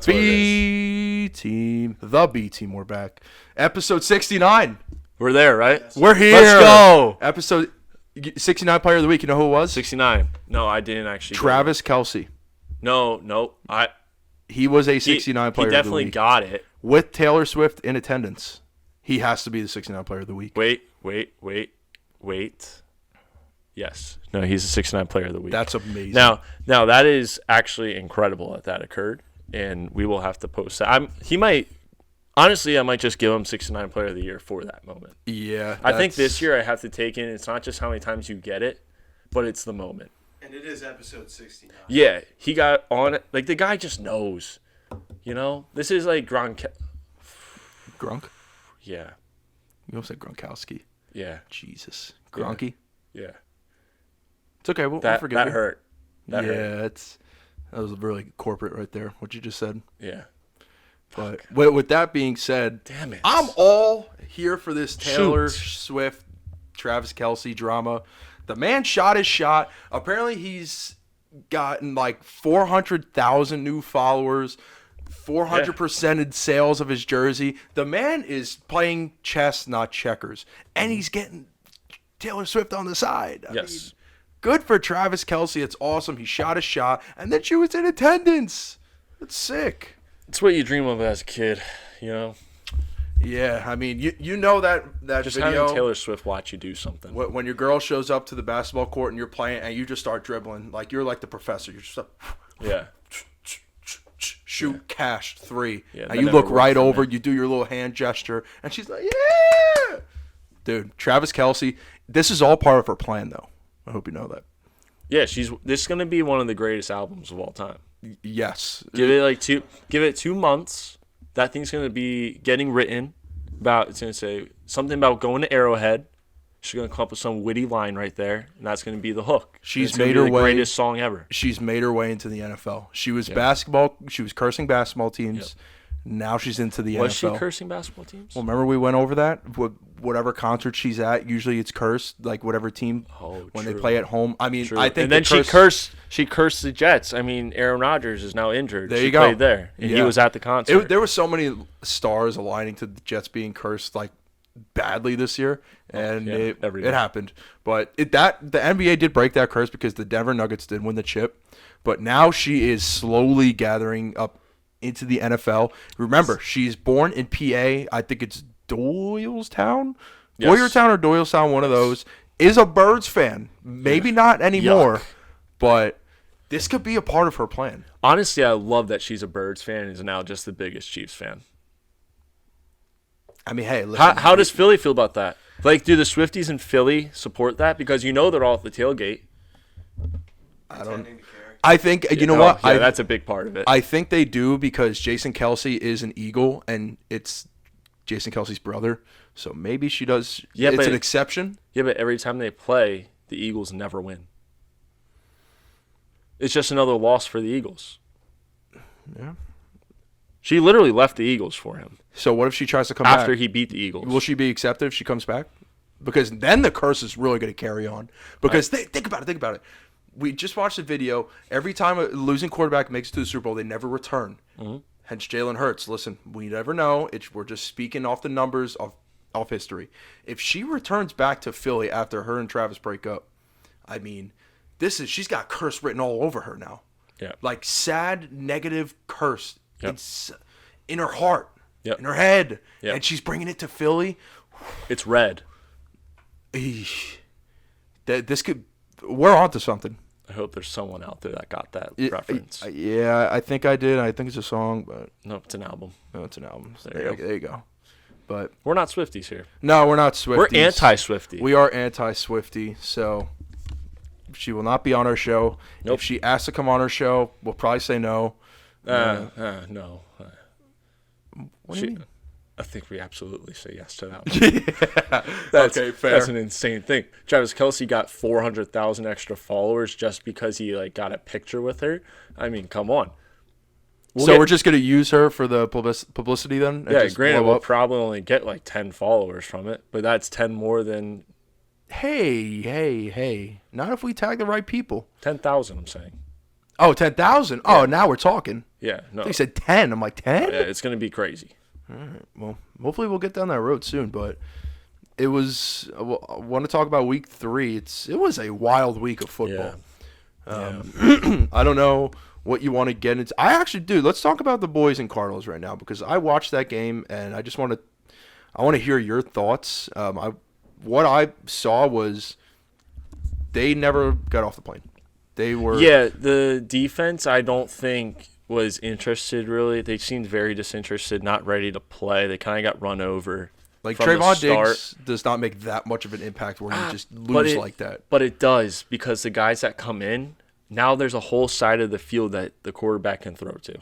what it is. The B team, we're back. Episode 69. We're there, right? We're here. Let's go. Episode 69 player of the week. You know who it was? 69. No, I didn't actually. Travis Kelce. No. He was a 69 player of the week. He definitely got it. With Taylor Swift in attendance. He has to be the 69 player of the week. Wait. Yes. No, he's the 69 player of the week. That's amazing. Now that is actually incredible that occurred, and we will have to post that. Honestly, I might just give him 69 player of the year for that moment. Yeah. I think this year I have to take in, it's not just how many times you get it, but it's the moment. And it is episode 69. Yeah, he got on it. Like, the guy just knows. You know? This is like Grunk? Yeah. You almost said Gronkowski. Yeah. Jesus. Gronky? Yeah. It's okay. We'll forgive that you. hurt. That hurt. That was really corporate right there, what you just said. Yeah. But with that being said, damn it, I'm all here for this Taylor Swift, Travis Kelce drama. The man shot his shot. Apparently, he's gotten like 400,000 new followers, 400% in sales of his jersey. The man is playing chess, not checkers, and he's getting Taylor Swift on the side. I mean, good for Travis Kelce. It's awesome. He shot his shot, and then she was in attendance. That's sick. It's what you dream of as a kid, you know? Yeah, I mean, you know that just video. Having Taylor Swift watch you do something. When your girl shows up to the basketball court and you're playing and you just start dribbling, like you're like the professor. You're just like, shoot, cash, 3. Yeah, and you look right over, you do your little hand gesture, and she's like, yeah! Dude, Travis Kelce, this is all part of her plan, though. I hope you know that. Yeah, this is going to be one of the greatest albums of all time. Yes. Give it 2 months. That thing's going to be getting written about. It's going to say something about going to Arrowhead. She's going to come up with some witty line right there, and that's going to be the hook. She's made her way. The greatest song ever. She's made her way into the NFL. She was basketball. She was cursing basketball teams. Yep. Now she's into the NFL. Was she cursing basketball teams? Well, remember we went over that? Whatever concert she's at, usually it's cursed. Like whatever team when they play at home. I mean, I think. And then she cursed the Jets. I mean, Aaron Rodgers is now injured. There you go. She played there, and he was at the concert. There were so many stars aligning to the Jets being cursed like badly this year, and it happened. But the NBA did break that curse because the Denver Nuggets did win the chip. But now she is slowly gathering up into the NFL. Remember, she's born in PA. I think it's Doylestown? Yes. Boyertown or Doylestown, one of those. Is a Birds fan. Maybe not anymore, but this could be a part of her plan. Honestly, I love that she's a Birds fan and is now just the biggest Chiefs fan. I mean, hey, listen. How does Philly feel about that? Like, do the Swifties in Philly support that? Because you know they're all at the tailgate. I think, you know what? Yeah, that's a big part of it. I think they do because Jason Kelce is an Eagle, and it's Jason Kelce's brother. So maybe she does. Yeah, it's an exception. Yeah, but every time they play, the Eagles never win. It's just another loss for the Eagles. Yeah. She literally left the Eagles for him. So what if she tries to come back? After he beat the Eagles. Will she be accepted if she comes back? Because then the curse is really going to carry on. Because think about it. We just watched the video. Every time a losing quarterback makes it to the Super Bowl, they never return. Mm-hmm. Hence Jalen Hurts. Listen, we never know. We're just speaking off the numbers of history. If she returns back to Philly after her and Travis break up, I mean, she's got curse written all over her now. Yeah. Like sad, negative curse. Yep. It's in her heart, in her head, and she's bringing it to Philly. It's red. We're onto something. I hope there's someone out there that got that reference. Yeah, I think I did. I think it's a song, but no, it's an album. No, it's an album. So there you go. But we're not Swifties here. No, we're not Swifties. We're anti-Swifty. We are anti-Swifty. So she will not be on our show. Nope. If she asks to come on our show, we'll probably say no. No. What do you mean? I think we absolutely say yes to that one. Okay, fair. That's an insane thing. Travis Kelce got 400,000 extra followers just because he got a picture with her. I mean, come on. We're just going to use her for the publicity then? Yeah, granted, we'll probably only get 10 followers from it, but that's 10 more than... Hey. Not if we tag the right people. 10,000, I'm saying. Oh, 10,000. Oh, now we're talking. Yeah, no. They said 10. I'm like 10. Yeah, it's gonna be crazy. All right. Well, hopefully we'll get down that road soon. But it was. I want to talk about week 3. It was a wild week of football. I don't know what you want to get into. I actually do. Let's talk about the boys and Cardinals right now because I watched that game and I just want to hear your thoughts. What I saw was they never got off the plane. They were the defense I don't think was interested really. They seemed very disinterested, not ready to play. They kind of got run over. Like Trayvon Diggs does not make that much of an impact where you just lose like that. But it does because the guys that come in, now there's a whole side of the field that the quarterback can throw to.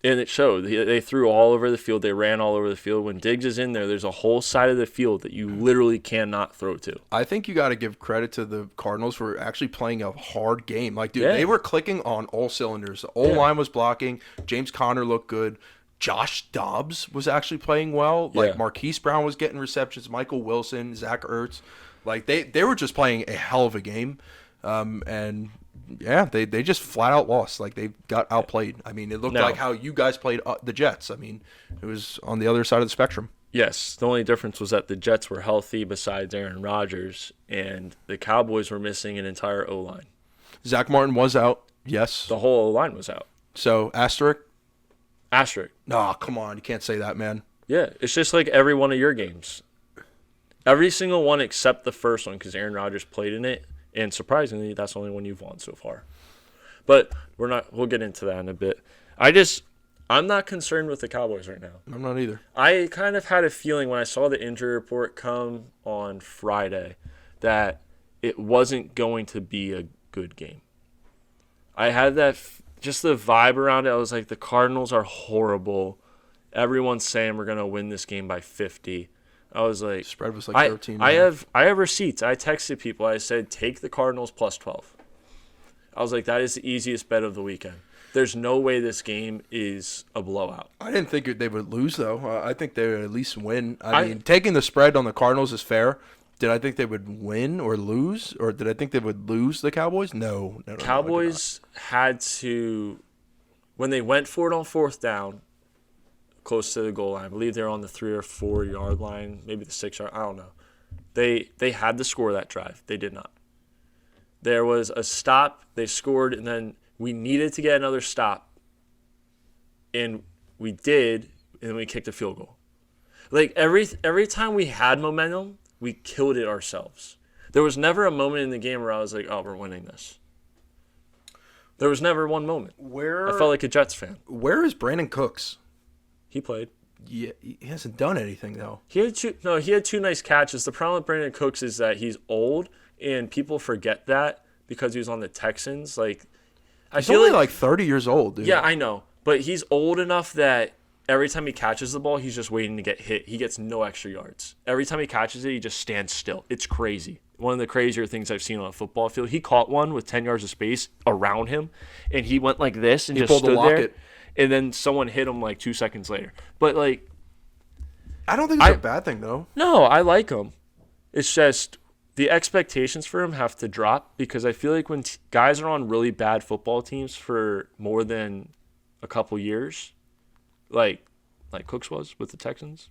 And it showed. They threw all over the field. They ran all over the field. When Diggs is in there, there's a whole side of the field that you literally cannot throw to. I think you got to give credit to the Cardinals for actually playing a hard game. Like, dude, they were clicking on all cylinders. The O-line was blocking. James Conner looked good. Josh Dobbs was actually playing well. Like, Marquise Brown was getting receptions. Michael Wilson, Zach Ertz. Like, they were just playing a hell of a game. And yeah, they just flat out lost. Like, they got outplayed. I mean, it looked like how you guys played the Jets. I mean, it was on the other side of the spectrum. Yes, the only difference was that the Jets were healthy besides Aaron Rodgers, and the Cowboys were missing an entire O-line. Zach Martin was out, yes. The whole O-line was out. So, asterisk? Asterisk. No, come on. You can't say that, man. Yeah, it's just like every one of your games. Every single one except the first one because Aaron Rodgers played in it. And surprisingly, that's the only one you've won so far. But we'll get into that in a bit. I'm not concerned with the Cowboys right now. I'm not either. I kind of had a feeling when I saw the injury report come on Friday that it wasn't going to be a good game. I had just the vibe around it. I was like, the Cardinals are horrible. Everyone's saying we're going to win this game by 50. I was like, spread was like 13. I have receipts. I texted people. I said, take the Cardinals plus 12. I was like, that is the easiest bet of the weekend. There's no way this game is a blowout. I didn't think they would lose, though. I think they would at least win. I mean, taking the spread on the Cardinals is fair. Did I think they would win or lose? Or did I think they would lose the Cowboys? No. Cowboys had to, when they went for it on fourth down, close to the goal line. I believe they're on the 3 or 4 yard line, maybe the 6 yard. I don't know. They had to score that drive. They did not. There was a stop. They scored, and then we needed to get another stop, and we did, and then we kicked a field goal. Like every time we had momentum, we killed it ourselves. There was never a moment in the game where I was like, "Oh, we're winning this." There was never one moment. I felt like a Jets fan. Where is Brandon Cooks? He played. Yeah, he hasn't done anything though. He had two nice catches. The problem with Brandon Cooks is that he's old, and people forget that because he was on the Texans. Like, he's only like 30 years old, dude. Yeah, I know, but he's old enough that every time he catches the ball, he's just waiting to get hit. He gets no extra yards. Every time he catches it, he just stands still. It's crazy. One of the crazier things I've seen on a football field. He caught one with 10 yards of space around him, and he went like this and just stood there. And then someone hit him like 2 seconds later. But, like, I don't think it's a bad thing, though. No, I like him. It's just the expectations for him have to drop because I feel like when guys are on really bad football teams for more than a couple years, like Cooks was with the Texans,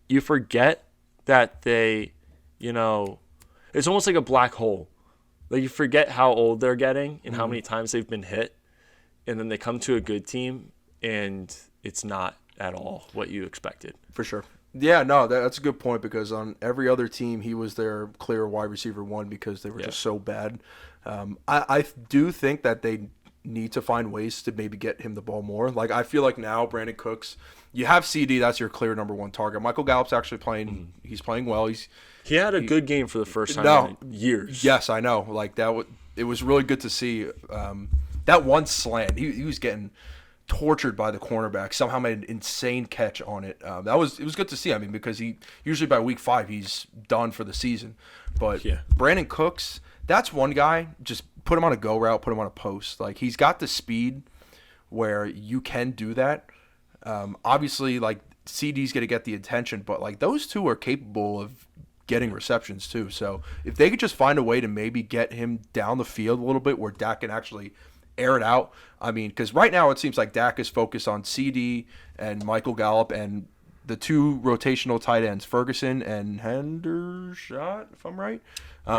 you forget that they, it's almost like a black hole. Like, you forget how old they're getting and how many times they've been hit. And then they come to a good team, and it's not at all what you expected. For sure. Yeah, no, that's a good point because on every other team, he was their clear wide receiver one because they were just so bad. I do think that they need to find ways to maybe get him the ball more. Like, I feel like now Brandon Cooks, you have CD, that's your clear number one target. Michael Gallup's actually playing. He's playing well. He had a good game for the first time in years. Yes, I know. Like, it was really good to see. That one slant, he was getting tortured by the cornerback. Somehow made an insane catch on it. It was good to see. I mean, because he usually by week 5 he's done for the season. But Brandon Cooks, that's one guy. Just put him on a go route, put him on a post. Like, he's got the speed where you can do that. Obviously, like, CD's going to get the attention, but like those two are capable of getting receptions too. So if they could just find a way to maybe get him down the field a little bit where Dak can actually air it out. I mean, because right now it seems like Dak is focused on CD and Michael Gallup and the two rotational tight ends, Ferguson and Hendershot, if I'm right,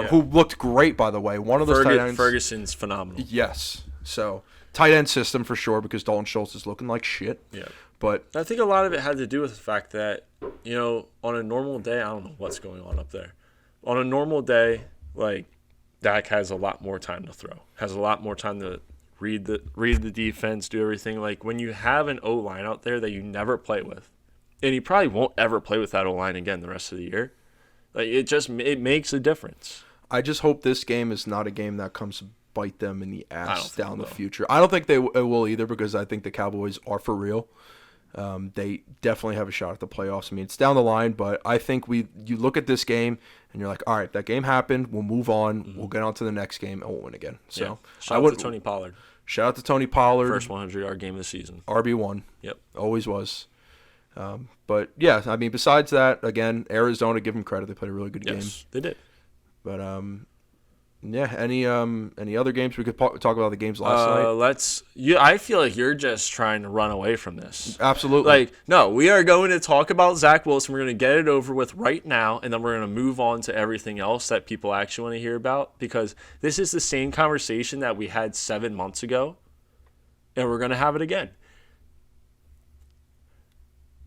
who looked great, by the way. One of those tight ends. Ferguson's phenomenal. Yes. So tight end system for sure because Dalton Schultz is looking like shit. Yeah. But I think a lot of it had to do with the fact that, on a normal day, I don't know what's going on up there. On a normal day, like, Dak has a lot more time to throw, has a lot more time to read the defense, do everything. Like, when you have an O-line out there that you never play with, and he probably won't ever play with that O-line again the rest of the year, like, it makes a difference. I just hope this game is not a game that comes to bite them in the ass down the future. I don't think it will either because I think the Cowboys are for real. They definitely have a shot at the playoffs. I mean, it's down the line, but I think you look at this game and you're like, all right, that game happened. We'll move on. Mm-hmm. We'll get on to the next game and we'll win again. So yeah. Shout out to Tony Pollard. Shout out to Tony Pollard. First 100-yard game of the season. RB1. Yep. Always was. But yeah, I mean, besides that, again, Arizona, give them credit. They played a really good game. Yes, they did. But yeah, any other games we could talk about the games last night? I feel like you're just trying to run away from this. Absolutely. Like, no, we are going to talk about Zach Wilson. We're going to get it over with right now, and then we're going to move on to everything else that people actually want to hear about because this is the same conversation that we had 7 months ago, and we're going to have it again.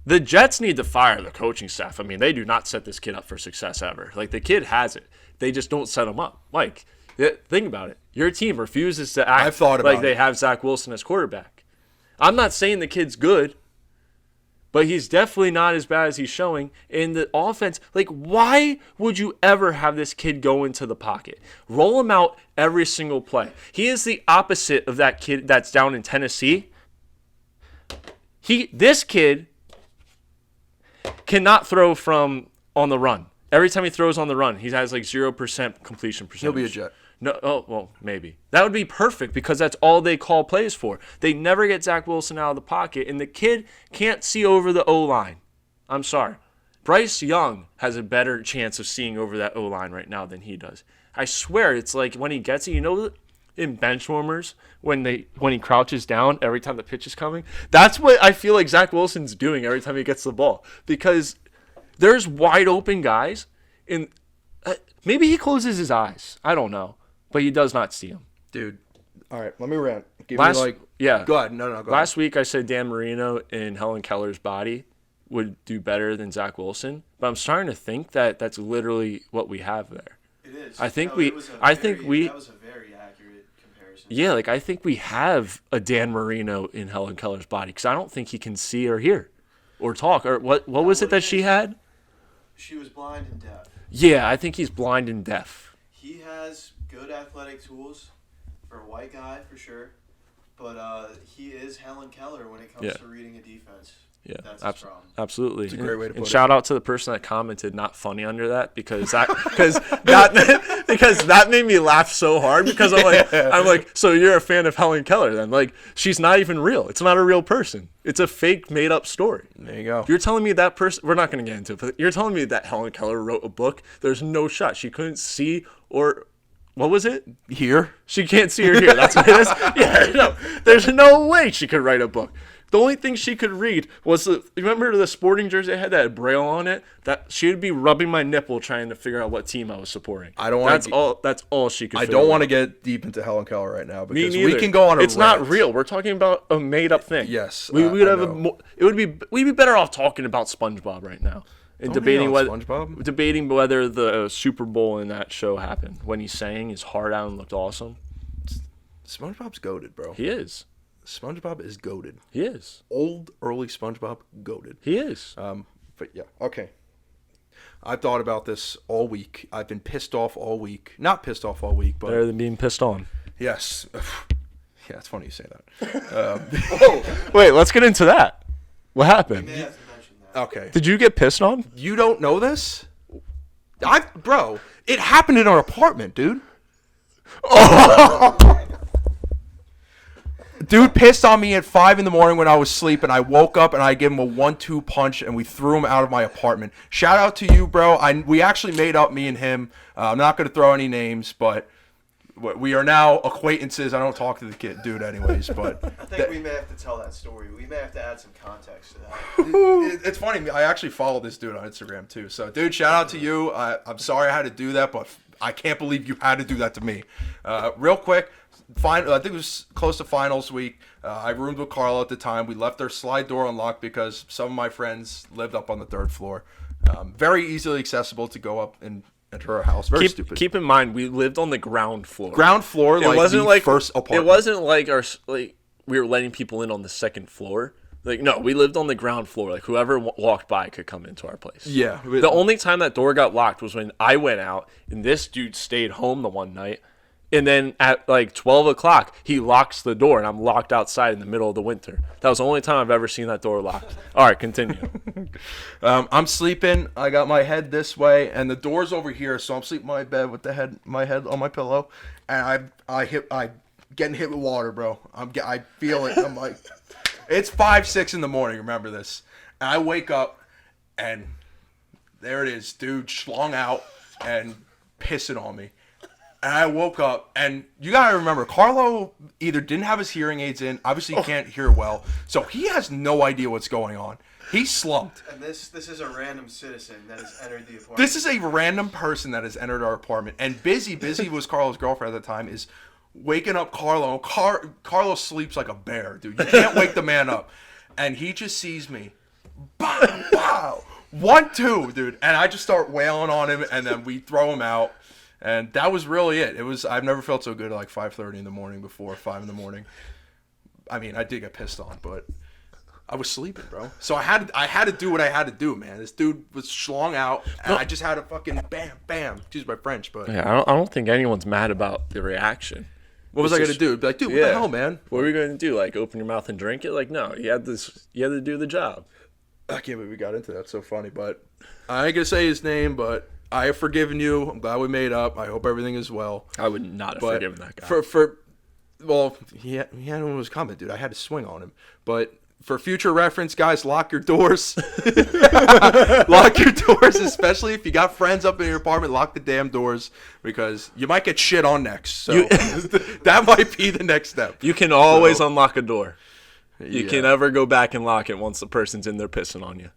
The Jets need to fire the coaching staff. I mean, they do not set this kid up for success ever. Like, the kid has it. They just don't set him up. Like, think about it. Your team refuses to act like they have Zach Wilson as quarterback. I'm not saying the kid's good, but he's definitely not as bad as he's showing. In the offense, like, why would you ever have this kid go into the pocket? Roll him out every single play. He is the opposite of that kid that's down in Tennessee. This kid cannot throw from on the run. Every time he throws on the run, he has like 0% completion percentage. He'll be a Jet. No, oh, well, maybe. That would be perfect because that's all they call plays for. They never get Zach Wilson out of the pocket, and the kid can't see over the O-line. I'm sorry. Bryce Young has a better chance of seeing over that O-line right now than he does. I swear, it's like when he gets it, in bench warmers, when he crouches down every time the pitch is coming, that's what I feel like Zach Wilson's doing every time he gets the ball because there's wide open guys, and maybe he closes his eyes. I don't know, but he does not see them. Dude, all right, let me rant. Go ahead. Go ahead. Last week I said Dan Marino in Helen Keller's body would do better than Zach Wilson, but I'm starting to think that that's literally what we have there. It is. That was a very accurate comparison. Yeah, like I think we have a Dan Marino in Helen Keller's body because I don't think he can see or hear or talk. Or what was it that she had? She was blind and deaf. Yeah, I think he's blind and deaf. He has good athletic tools for a white guy, for sure. But he is Helen Keller when it comes to reading a defense. Yeah, that's his problem. Absolutely. It's a great way to put it. And shout out to the person that commented "not funny" under that because that made me laugh so hard because I'm like, so you're a fan of Helen Keller then? Like, she's not even real. It's not a real person. It's a fake, made up story. There you go. You're telling me that person? We're not going to get into it, but you're telling me that Helen Keller wrote a book? There's no shot. She couldn't see or. What was it? Here? She can't see or hear. That's what it is? Yeah, no. There's no way she could write a book. The only thing she could read was remember the sporting jersey I had that had Braille on it? That she would be rubbing my nipple trying to figure out what team I was supporting. That's all she could. I don't want to get deep into Helen Keller right now because we can go on a It's rant. not real. We're talking about a made up thing. Yes. We'd be better off talking about SpongeBob right now. And debating whether the Super Bowl in that show happened when he sang his heart out and looked awesome. SpongeBob's goated, bro. He is. SpongeBob is goated. He is. Old, early SpongeBob, goated. He is. But yeah, okay. I've thought about this all week. I've been pissed off all week. Not pissed off all week, but better than being pissed on. Yes. Yeah, it's funny you say that. Wait, let's get into that. What happened? You may have to mention that. Okay. Did you get pissed on? You don't know this? Bro, it happened in our apartment, dude. Dude pissed on me at 5 in the morning when I was sleeping. I woke up and I gave him a 1-2 punch and we threw him out of my apartment. Shout out to you, bro. We actually made up, me and him. I'm not going to throw any names, but we are now acquaintances. I don't talk to the dude anyways, but I think we may have to tell that story. We may have to add some context to that. It's funny. I actually follow this dude on Instagram too. So, dude, shout out to you. I'm sorry I had to do that, but I can't believe you had to do that to me. Real quick, I think it was close to finals week. I roomed with Carlo at the time. We left our slide door unlocked because some of my friends lived up on the 3rd floor. Very easily accessible to go up and enter our house. Very stupid. Keep in mind, we lived on the ground floor. Ground floor, it wasn't like first apartment. It wasn't like we were letting people in on the 2nd floor. Like, no, we lived on the ground floor. Like, whoever walked by could come into our place. Yeah. The only time that door got locked was when I went out, and this dude stayed home the one night. And then at like 12 o'clock, he locks the door, and I'm locked outside in the middle of the winter. That was the only time I've ever seen that door locked. All right, continue. I'm sleeping. I got my head this way, and the door's over here, so I'm sleeping in my bed with my head on my pillow, and I getting hit with water, bro. I feel it. I'm like, it's 5-6 in the morning. Remember this? And I wake up, and there it is, dude, schlong out and pissing on me. And I woke up, and you gotta remember, Carlo either didn't have his hearing aids in, obviously he can't hear well, so he has no idea what's going on. He's slumped. And this is a random citizen that has entered the apartment. This is a random person that has entered our apartment, and Busy was Carlo's girlfriend at the time, is waking up Carlo. Carlo sleeps like a bear, dude. You can't wake the man up. And he just sees me. Bow, bow. 1-2, dude. And I just start wailing on him, and then we throw him out. And that was really it. I've never felt so good at like 5:30 in the morning before 5 in the morning. I mean, I did get pissed on, but I was sleeping, bro. So I had to do what I had to do, man. This dude was schlong out, and I just had to fucking bam, bam. Excuse my French, but yeah, I don't think anyone's mad about the reaction. What was I gonna do? Be like, dude, what the hell, man? What were you gonna do? Like, open your mouth and drink it? Like, no, you had to do the job. I can't believe we got into that. So funny, but I ain't gonna say his name, but I have forgiven you. I'm glad we made up. I hope everything is well. I would not have forgiven that guy. Well, he had one of his comment, dude. I had to swing on him. But for future reference, guys, lock your doors. Lock your doors, especially if you got friends up in your apartment. Lock the damn doors because you might get shit on next. So that might be the next step. You can always unlock a door. You can never go back and lock it once the person's in there pissing on you.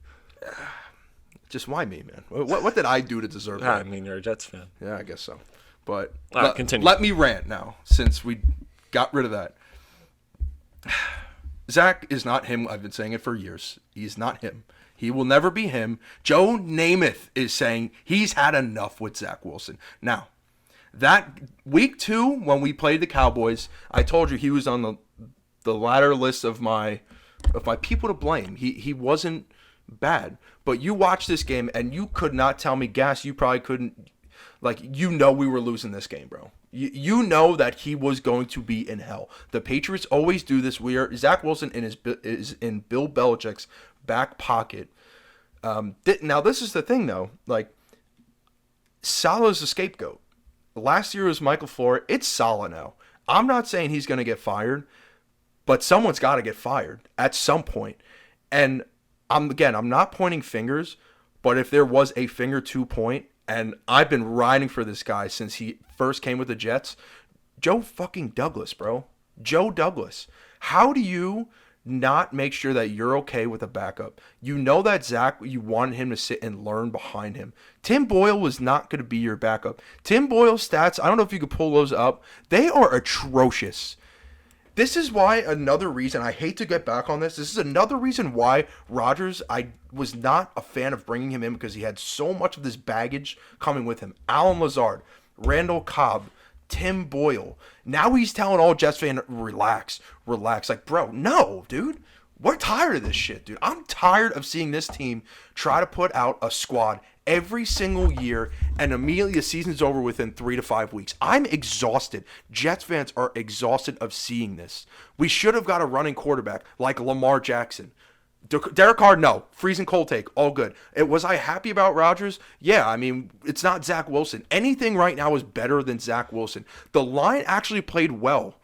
Just why me, man? What did I do to deserve that? I mean, you're a Jets fan. Yeah, I guess so. But continue. Let me rant now, since we got rid of that. Zach is not him. I've been saying it for years. He's not him. He will never be him. Joe Namath is saying he's had enough with Zach Wilson. Now, that week 2 when we played the Cowboys, I told you he was on the latter list of my people to blame. He wasn't bad. But you watched this game, and you could not tell me, Gas, you probably couldn't, we were losing this game, bro. You know that he was going to be in hell. The Patriots always do this. Zach Wilson is in Bill Belichick's back pocket. Now, this is the thing, though. Salah's a scapegoat. Last year was Michael Floyd. It's Salah now. I'm not saying he's going to get fired, but someone's got to get fired at some point. And I'm not pointing fingers, but if there was a finger to point, and I've been riding for this guy since he first came with the Jets, Joe fucking Douglas, bro. Joe Douglas. How do you not make sure that you're okay with a backup? You know that Zach, you wanted him to sit and learn behind him. Tim Boyle was not going to be your backup. Tim Boyle's stats, I don't know if you could pull those up. They are atrocious. This is why another reason, I hate to get back on this, this is another reason why Rodgers, I was not a fan of bringing him in because he had so much of this baggage coming with him. Alan Lazard, Randall Cobb, Tim Boyle. Now he's telling all Jets fans, relax. Like, bro, no, dude. We're tired of this shit, dude. I'm tired of seeing this team try to put out a squad every single year and immediately the season's over within 3 to 5 weeks. I'm exhausted. Jets fans are exhausted of seeing this. We should have got a running quarterback like Lamar Jackson. Derek Carr, no. Freezing cold take, all good. Was I happy about Rodgers? Yeah, I mean, it's not Zach Wilson. Anything right now is better than Zach Wilson. The line actually played well.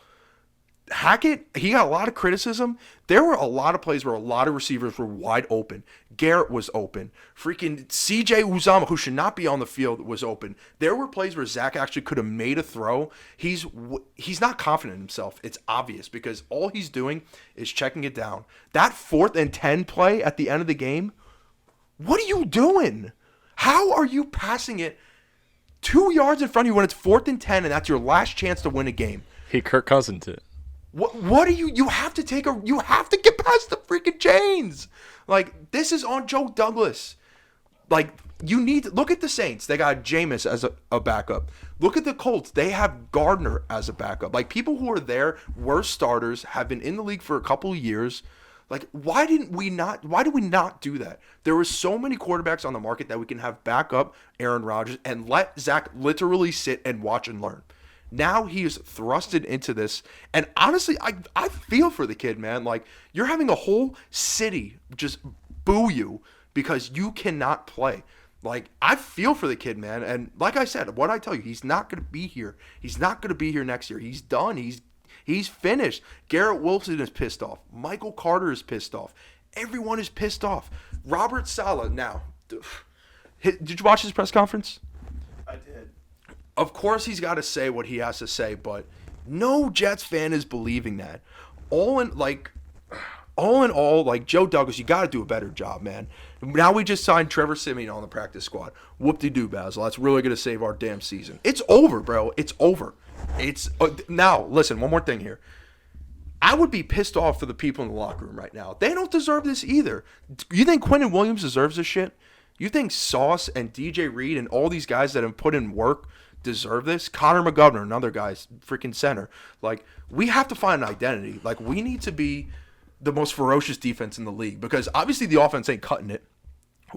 Hackett, he got a lot of criticism. There were a lot of plays where a lot of receivers were wide open. Garrett was open. Freaking CJ Uzama, who should not be on the field, was open. There were plays where Zach actually could have made a throw. He's not confident in himself. It's obvious because all he's doing is checking it down. That 4th and 10 play at the end of the game, what are you doing? How are you passing it 2 yards in front of you when it's 4th and 10 and that's your last chance to win a game? He Kirk Cousins it. What are you have to get past the freaking chains. Like, this is on Joe Douglas. Like, you need to look at the Saints. They got Jameis as a backup. Look at the Colts. They have Gardner as a backup. Like, people who are there were starters, have been in the league for a couple of years. Like, why did we not do that? There were so many quarterbacks on the market that we can have backup Aaron Rodgers and let Zach literally sit and watch and learn. Now he is thrusted into this, and honestly, I feel for the kid, man. Like, you're having a whole city just boo you because you cannot play. Like, I feel for the kid, man. And like I said, what I tell you, he's not going to be here. He's not going to be here next year. He's done. He's finished. Garrett Wilson is pissed off. Michael Carter is pissed off. Everyone is pissed off. Robert Saleh now. Did you watch his press conference? I did. Of course he's got to say what he has to say, but no Jets fan is believing that. All in all, like, Joe Douglas, you got to do a better job, man. Now we just signed Trevor Siemian on the practice squad. Whoop-de-doo, Basil. That's really going to save our damn season. It's over, bro. It's over. Now, listen, one more thing here. I would be pissed off for the people in the locker room right now. They don't deserve this either. You think Quentin Williams deserves this shit? You think Sauce and DJ Reed and all these guys that have put in work deserve this? Connor McGovern, another guy's freaking center. Like, we have to find an identity. Like, we need to be the most ferocious defense in the league because obviously the offense ain't cutting it.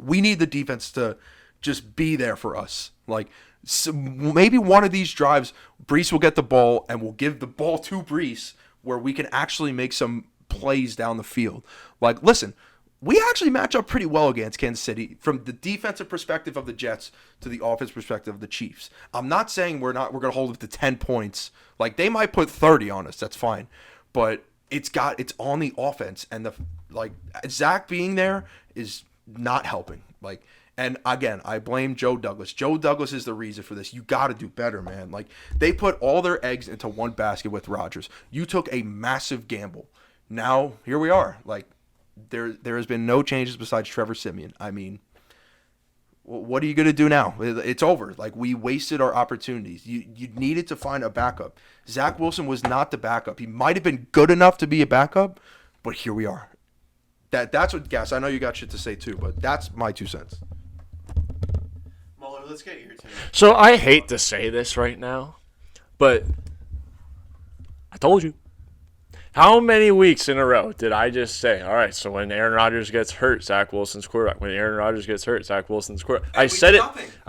We need the defense to just be there for us. Like, so maybe one of these drives, Brees will get the ball and we'll give the ball to Brees where we can actually make some plays down the field. Like, listen, we actually match up pretty well against Kansas City from the defensive perspective of the Jets to the offensive perspective of the Chiefs. I'm not saying we're going to hold it to 10 points. Like, they might put 30 on us. That's fine. But it's on the offense, and Zach being there is not helping. Like, and again, I blame Joe Douglas. Joe Douglas is the reason for this. You got to do better, man. Like, they put all their eggs into one basket with Rodgers. You took a massive gamble. Now, here we are. Like, there has been no changes besides Trevor Siemian. I mean, what are you going to do now? It's over. Like, we wasted our opportunities. You needed to find a backup. Zach Wilson was not the backup. He might have been good enough to be a backup, but here we are. That's what, Gas, I know you got shit to say too, but that's my 2 cents. Muller, let's get your take. So I hate to say this right now, but I told you. How many weeks in a row did I just say, all right, so when Aaron Rodgers gets hurt, Zach Wilson's quarterback. When Aaron Rodgers gets hurt, Zach Wilson's quarterback. I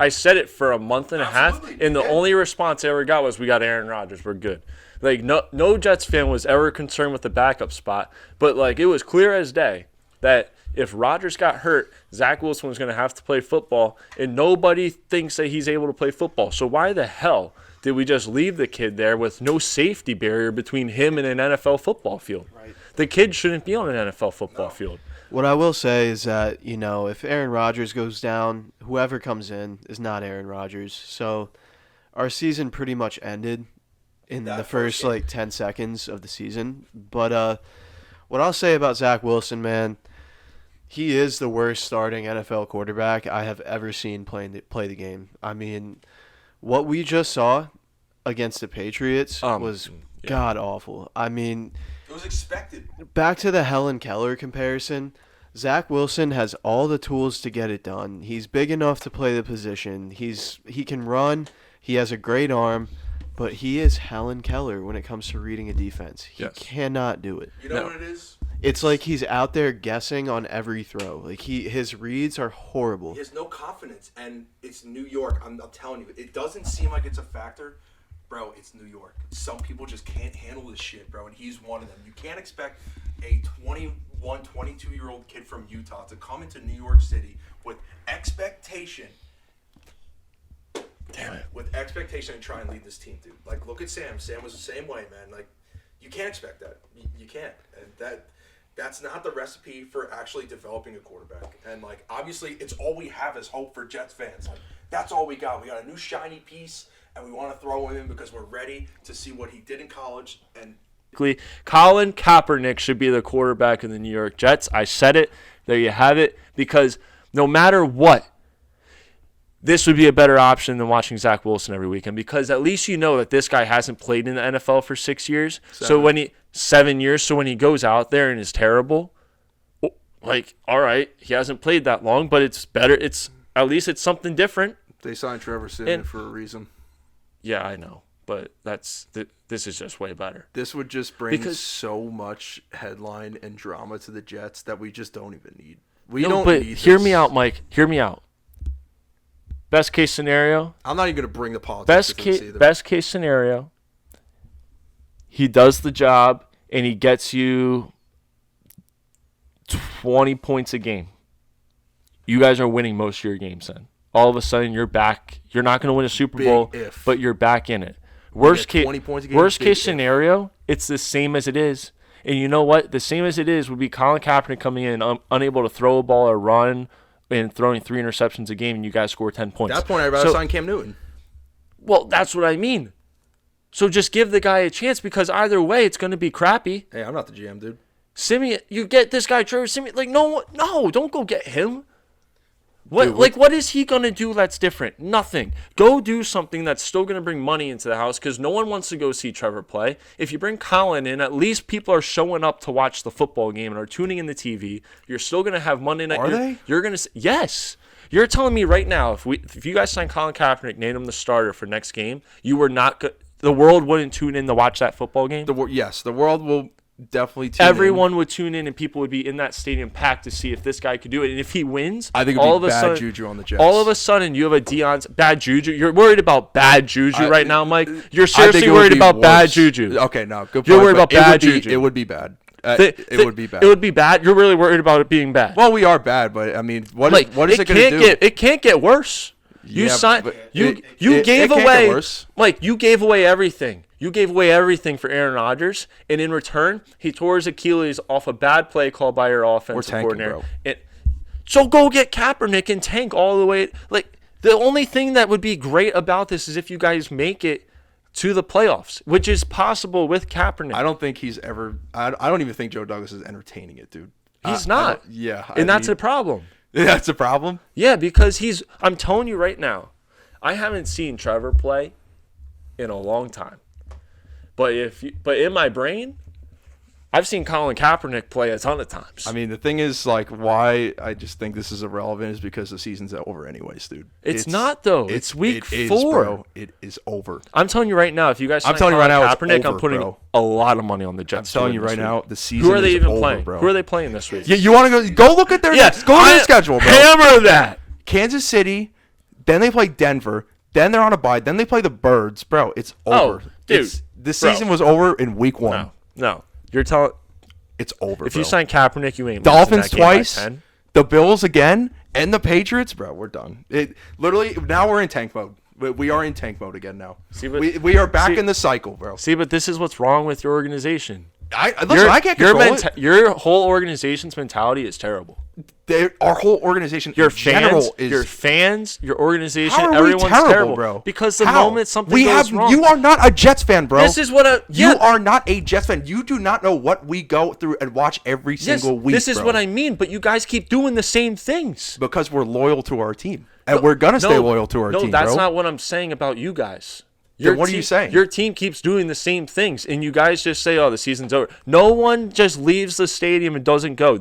said it for a month and a half, and the only response I ever got was, we got Aaron Rodgers, we're good. Like, no Jets fan was ever concerned with the backup spot, but, like, it was clear as day that if Rodgers got hurt, Zach Wilson was going to have to play football, and nobody thinks that he's able to play football. So why the hell did we just leave the kid there with no safety barrier between him and an NFL football field? Right. The kid shouldn't be on an NFL football field. What I will say is that, if Aaron Rodgers goes down, whoever comes in is not Aaron Rodgers. So our season pretty much ended in the first 10 seconds of the season. But what I'll say about Zach Wilson, man, he is the worst starting NFL quarterback I have ever seen play the game. I mean, what we just saw against the Patriots was god-awful. I mean, it was expected. Back to the Helen Keller comparison, Zach Wilson has all the tools to get it done. He's big enough to play the position. He can run. He has a great arm. But he is Helen Keller when it comes to reading a defense. He cannot do it. You know what it is? It's like he's out there guessing on every throw. Like, his reads are horrible. He has no confidence, and it's New York. I'm telling you, it doesn't seem like it's a factor. Bro, it's New York. Some people just can't handle this shit, bro, and he's one of them. You can't expect a 21, 22-year-old kid from Utah to come into New York City with expectation. Damn it. With expectation and try and lead this team, dude. Like, look at Sam. Sam was the same way, man. Like, You can't expect that. You can't. And that's not the recipe for actually developing a quarterback. And, like, obviously, it's all we have is hope for Jets fans. Like, that's all we got. We got a new shiny piece, and we want to throw him in because we're ready to see what he did in college. And Colin Kaepernick should be the quarterback of the New York Jets. I said it. There you have it. Because no matter what, this would be a better option than watching Zach Wilson every weekend, because at least you know that this guy hasn't played in the NFL for 6 years. 7 years. So when he goes out there and is terrible, like, all right, he hasn't played that long, but it's better. At least it's something different. They signed Trevor Siemian for a reason. Yeah, I know, but this is just way better. This would just bring so much headline and drama to the Jets that we just don't even need. Hear me out, Mike. Hear me out. Best case scenario. I'm not even going to bring the politics. Best case scenario. He does the job and he gets you 20 points a game. You guys are winning most of your games then. All of a sudden you're back. You're not going to win a Super Bowl, but you're back in it. Worst case scenario, it's the same as it is. And you know what? The same as it is would be Colin Kaepernick coming in unable to throw a ball or run and throwing 3 interceptions a game, and you guys score 10 points. At that point, I'd rather sign Cam Newton. Well, that's what I mean. So just give the guy a chance, because either way, it's going to be crappy. Hey, I'm not the GM, dude. Simeon, you get this guy, Trevor Simeon. Like, no, don't go get him. What is he going to do that's different? Nothing. Go do something that's still going to bring money into the house, because no one wants to go see Trevor play. If you bring Colin in, at least people are showing up to watch the football game and are tuning in the TV. You're still going to have Monday night. Are they? You're going to yes. You're telling me right now, if you guys sign Colin Kaepernick, name him the starter for next game, you were not good. The world wouldn't tune in to watch that football game? Yes, the world will definitely tune Everyone would tune in, and people would be in that stadium packed to see if this guy could do it. And if he wins, I think it would be bad juju on the Jets. All of a sudden, you have a Deion's bad juju. You're worried about bad juju right now, Mike? You're seriously worried about bad juju. Okay, no, good point. You're worried about bad juju. It would be bad. It would be bad. It would be bad? You're really worried about it being bad? Well, we are bad, but, I mean, what is it going to do? It can't get worse. You gave away everything. You gave away everything for Aaron Rodgers, and in return, he tore his Achilles off a bad play call by your offensive coordinator. So go get Kaepernick and tank all the way. Like, the only thing that would be great about this is if you guys make it to the playoffs, which is possible with Kaepernick. I don't think he's ever. I don't even think Joe Douglas is entertaining it, dude. He's not. And that's a problem. That's a problem? Yeah, because I'm telling you right now, I haven't seen Trevor play in a long time. But in my brain, I've seen Colin Kaepernick play a ton of times. I mean, the thing is, like, why I just think this is irrelevant is because the season's over anyways, dude. It's not, though. It's week 4. Bro. It is over. I'm telling you right now, if you guys sign Colin Kaepernick, I'm putting a lot of money on the Jets. I'm telling you right now, the season Who are they is even over, playing? bro. Who are they playing this week? You want to go look at their schedule, bro. Hammer that. Kansas City, then they play Denver, then they're on a bye, then they play the Birds. Bro, it's over. Dude. The season was over in week 1. No. You're telling... It's over, If you sign Kaepernick, you ain't Dolphins twice, the Bills again, and the Patriots. Bro, we're done. Literally, now we're in tank mode. We are in tank mode again now. We are back in the cycle, bro. See, but this is what's wrong with your organization. I can't control it. Your whole organization's mentality is terrible. Our whole organization, your fans, your organization, how are everyone's we terrible, bro? Because the moment something goes wrong, you are not a Jets fan, bro. This is what you are not a Jets fan. You do not know what we go through and watch every single week. This is what I mean. But you guys keep doing the same things because we're loyal to our team, and we're gonna stay loyal to our team. No, that's bro. not what I'm saying about you guys. What are you saying? Your team keeps doing the same things, and you guys just say, "Oh, the season's over." No one just leaves the stadium and doesn't go.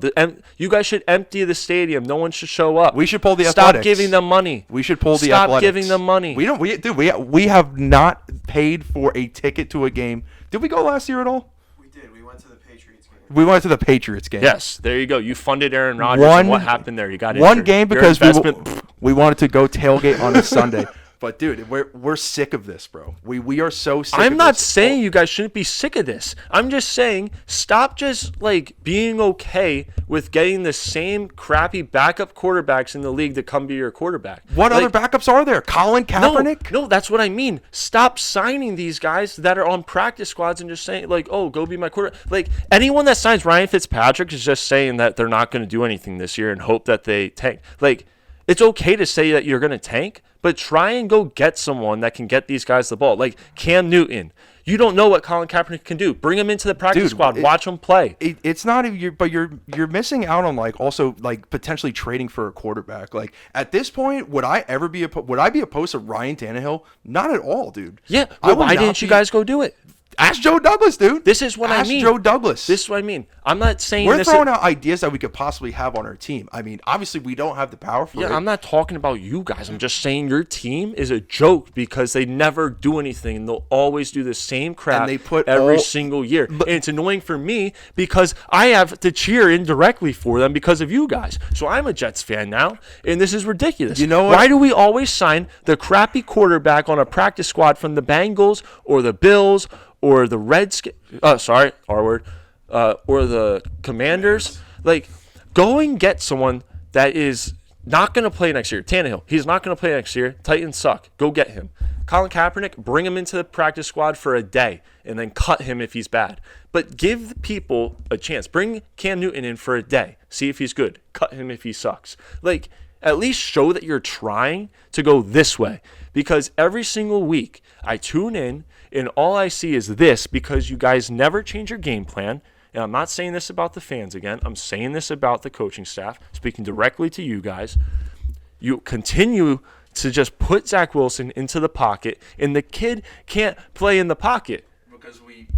You guys should empty the stadium. No one should show up. We should pull the Stop Athletics. giving them money. We should pull the Athletics. Stop giving them money. We have not paid for a ticket to a game. Did we go last year at all? We did. We went to the Patriots game. We went to the Patriots game. Yes, there you go. You funded Aaron Rodgers. And what happened there? You got one injured. game because we wanted to go tailgate on a Sunday. But dude, we're sick of this, bro. We are so sick. I'm of not this. saying you guys shouldn't be sick of this. I'm just saying stop just like being okay with getting the same crappy backup quarterbacks in the league to come be your quarterback. What like, other backups are there? Colin Kaepernick? No, that's what I mean. Stop signing these guys that are on practice squads and just saying like, oh, go be my quarterback. Like anyone that signs Ryan Fitzpatrick is just saying that they're not going to do anything this year and hope that they tank. Like it's okay to say that you're going to tank, but try and go get someone that can get these guys the ball. Like Cam Newton. You don't know what Colin Kaepernick can do. Bring him into the practice squad. Watch him play. It's not even but you're missing out on like also like potentially trading for a quarterback. Like at this point, would I be opposed to Ryan Tannehill? Not at all, dude. Yeah. Well, why didn't you guys go do it? Ask Joe Douglas, dude. This is what I mean. Ask Joe Douglas. This is what I mean. I'm not saying we're throwing out ideas that we could possibly have on our team. I mean, obviously we don't have the power for it. Yeah, I'm not talking about you guys. I'm just saying your team is a joke because they never do anything and they'll always do the same crap and they put every single year. And it's annoying for me because I have to cheer indirectly for them because of you guys. So I'm a Jets fan now, and this is ridiculous. You know what? Why do we always sign the crappy quarterback on a practice squad from the Bengals or the Bills or the Redskins, or the Commanders? Like, go and get someone that is not going to play next year. Tannehill, he's not going to play next year. Titans suck. Go get him. Colin Kaepernick, bring him into the practice squad for a day and then cut him if he's bad. But give people a chance. Bring Cam Newton in for a day. See if he's good. Cut him if he sucks. Like, at least show that you're trying to go this way. Because every single week I tune in and all I see is this because you guys never change your game plan. And I'm not saying this about the fans again. I'm saying this about the coaching staff, speaking directly to you guys. You continue to just put Zach Wilson into the pocket, and the kid can't play in the pocket. Because we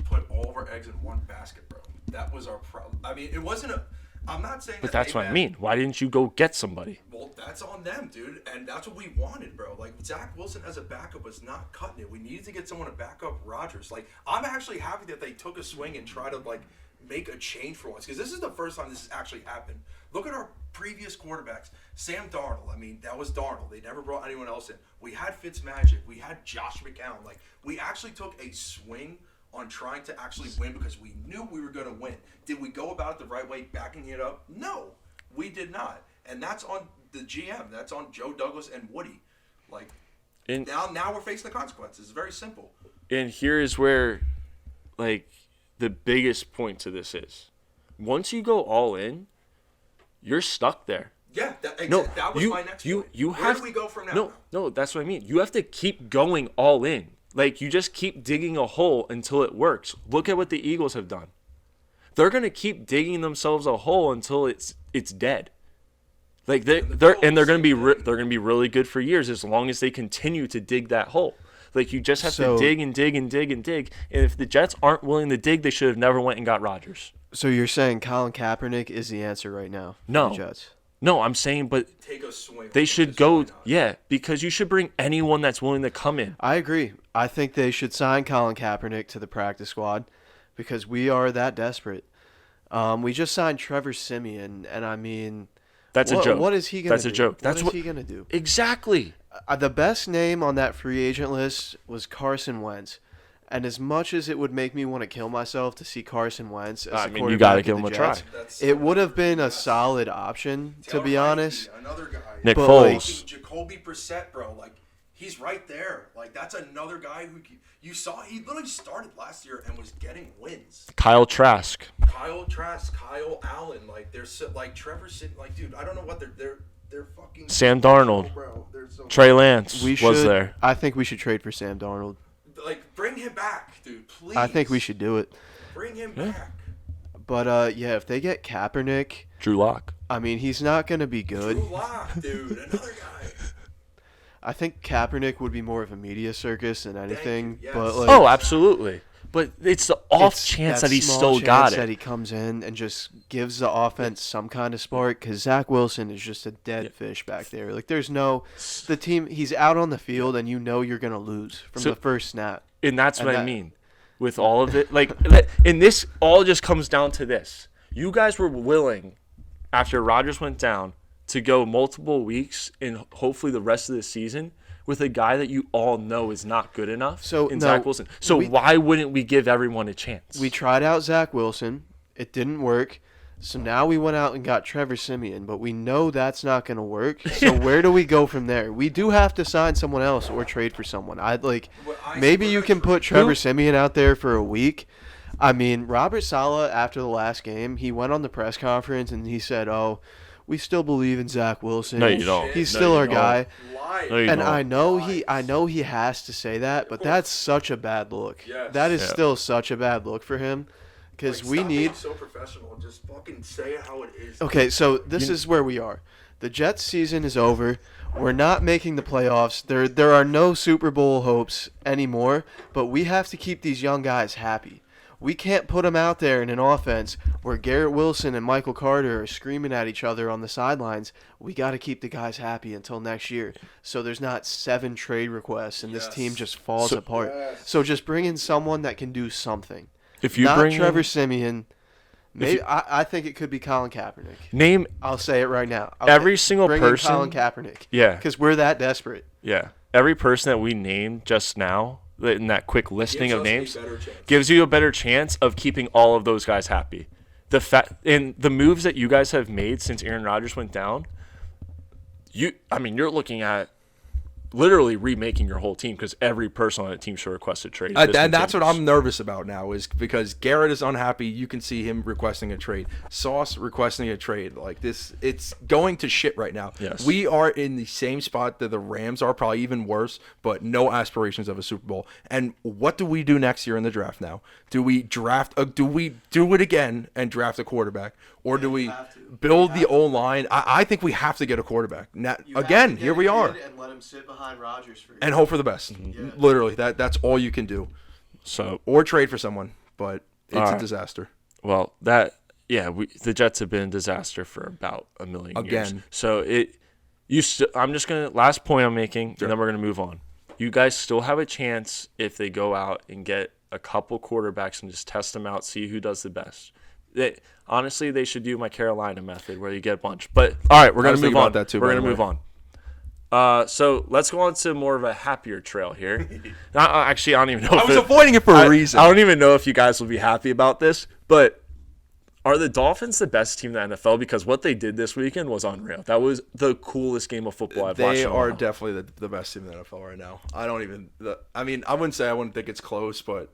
put all of our eggs in one basket, bro. That was our problem. I mean, it wasn't a... I'm not saying but that's what I mean. Why didn't you go get somebody? Well, that's on them, dude. And that's what we wanted, bro. Like, Zach Wilson as a backup was not cutting it. We needed to get someone to back up Rodgers. Like, I'm actually happy that they took a swing and tried to, like, make a change for once. Because this is the first time this has actually happened. Look at our previous quarterbacks. Sam Darnold. I mean, that was Darnold. They never brought anyone else in. We had Fitzmagic. We had Josh McCown. Like, we actually took a swing on trying to actually win because we knew we were going to win. Did we go about it the right way, backing it up? No, we did not. And that's on the GM. That's on Joe Douglas and Woody. Like, now we're facing the consequences. It's very simple. And here is where, like, the biggest point to this is. Once you go all in, you're stuck there. Yeah, that was my next point. Where do we go from now? No, that's what I mean. You have to keep going all in. Like, you just keep digging a hole until it works. Look at what the Eagles have done. They're going to keep digging themselves a hole until it's dead. Like they're going to be really good for years as long as they continue to dig that hole. Like, you just have to dig and dig and dig and dig. And if the Jets aren't willing to dig, they should have never went and got Rodgers. So you're saying Colin Kaepernick is the answer right now for the Jets? No, I'm saying, but take a swing. They should go, because you should bring anyone that's willing to come in. I agree. I think they should sign Colin Kaepernick to the practice squad because we are that desperate. We just signed Trevor Siemian, and I mean, that's a joke. What is he going to do? That's a joke. What is he going to do? Exactly. The best name on that free agent list was Carson Wentz. And as much as it would make me want to kill myself to see Carson Wentz as the quarterback, you got to give him a try. It would have been a solid option, to be honest. Another guy. Nick Foles. Jacoby Brissett, bro. Like, he's right there. Like, that's another guy who you saw. He literally started last year and was getting wins. Kyle Trask, Kyle Allen. Like, there's like Trevor. Like, dude, I don't know what they're fucking. Sam Darnold. Bro. Trey Lance was there. I think we should trade for Sam Darnold. Like, bring him back, dude, please. I think we should do it. Bring him back. But, if they get Kaepernick... Drew Lock. I mean, he's not going to be good. Drew Lock, dude, another guy. I think Kaepernick would be more of a media circus than anything. Yes. But like, oh, absolutely. But it's the off chance that he still got it. That he comes in and just gives the offense some kind of spark because Zach Wilson is just a dead fish back there. Like, there's no – the team – he's out on the field and you know you're going to lose from the first snap. And that's what I mean with all of it. Like, and this all just comes down to this. You guys were willing, after Rodgers went down, to go multiple weeks and hopefully the rest of the season with a guy that you all know is not good enough Zach Wilson. So why wouldn't we give everyone a chance? We tried out Zach Wilson. It didn't work. So now we went out and got Trevor Siemian, but we know that's not going to work. So where do we go from there? We do have to sign someone else or trade for someone. Maybe you can put Trevor Siemian out there for a week. I mean, Robert Saleh, after the last game, he went on the press conference and he said, "Oh, we still believe in Zach Wilson. No, you don't. He's still our guy." No, you and don't. I know he has to say that, but that's such a bad look. Yes. That is still such a bad look for him. Because we need so professional. Just fucking say it how it is. Okay, so this is where we are. The Jets season is over. We're not making the playoffs. There are no Super Bowl hopes anymore, but we have to keep these young guys happy. We can't put them out there in an offense where Garrett Wilson and Michael Carter are screaming at each other on the sidelines. We got to keep the guys happy until next year, so there's not 7 trade requests and this team just falls apart. So just bring in someone that can do something. If you not bring Trevor Siemian, maybe I think it could be Colin Kaepernick. I'll say it right now. Every single bring person. In Colin Kaepernick. Yeah. Because we're that desperate. Yeah. Every person that we named just now in that quick listing of names gives you a better chance of keeping all of those guys happy. And the moves that you guys have made since Aaron Rodgers went down, you're looking at literally remaking your whole team because every person on the team should request a trade. And that's what I'm nervous about now is because Garrett is unhappy. You can see him requesting a trade. Sauce requesting a trade. Like this, it's going to shit right now. Yes. We are in the same spot that the Rams are, probably even worse, but no aspirations of a Super Bowl. And what do we do next year in the draft now? Do we draft? Do we do it again and draft a quarterback? Or do we build the O-line? I think we have to get a quarterback. Now, again, here we are. And let him sit behind Rodgers for and hope for the best. Yeah. Literally, that's all you can do. So or trade for someone, but it's a disaster. Well, the Jets have been a disaster for about a million years. So I'm just gonna last point I'm making, and then we're gonna move on. You guys still have a chance if they go out and get a couple quarterbacks and just test them out, see who does the best. Honestly, they should do my Carolina method where you get a bunch. But all right, we're gonna move on. That too, we're gonna move on. So let's go on to more of a happier trail here. Actually, I don't even know. I was avoiding it for a reason. I don't even know if you guys will be happy about this, but are the Dolphins the best team in the NFL? Because what they did this weekend was unreal. That was the coolest game of football I've watched. They are definitely the best team in the NFL right now. I wouldn't say I wouldn't think it's close, but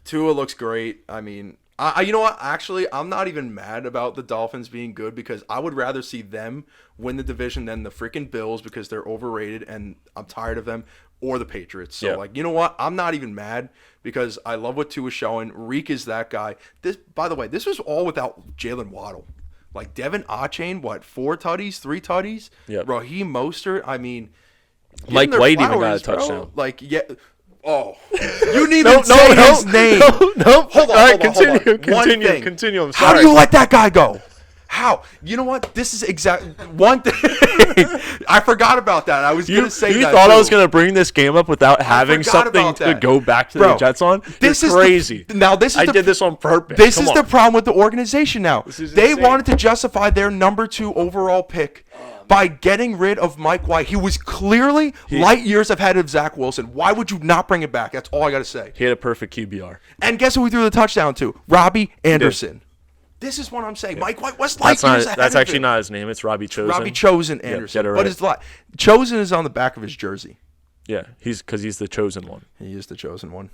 Tua looks great. I mean, you know what? Actually, I'm not even mad about the Dolphins being good because I would rather see them win the division than the freaking Bills because they're overrated and I'm tired of them, or the Patriots. So, you know what? I'm not even mad because I love what Tua's showing. Reek is that guy. By the way, this was all without Jalen Waddle. Like Devin Achane, 4 tutties, 3 tutties? Yep. Raheem Mostert. I mean, Mike White even got a touchdown. Oh, you need to say his name. No. Hold on. Continue. I'm sorry. How do you let that guy go? How? You know what? This is exactly one thing. I forgot about that. I was going to say that. You thought I was going to bring this game up without having something to go back to the Jets on? This is crazy. I did this on purpose. This is the problem with the organization now. They wanted to justify their number 2 overall pick by getting rid of Mike White. He was clearly light years ahead of Zach Wilson. Why would you not bring it back? That's all I got to say. He had a perfect QBR. And guess who we threw the touchdown to? Robbie Anderson. This is what I'm saying. Mike White was light years ahead. That's actually not his name. It's Robbie Chosen. Robbie Chosen Anderson. Right. But Chosen is on the back of his jersey. Yeah, because he's the chosen one. He is the chosen one.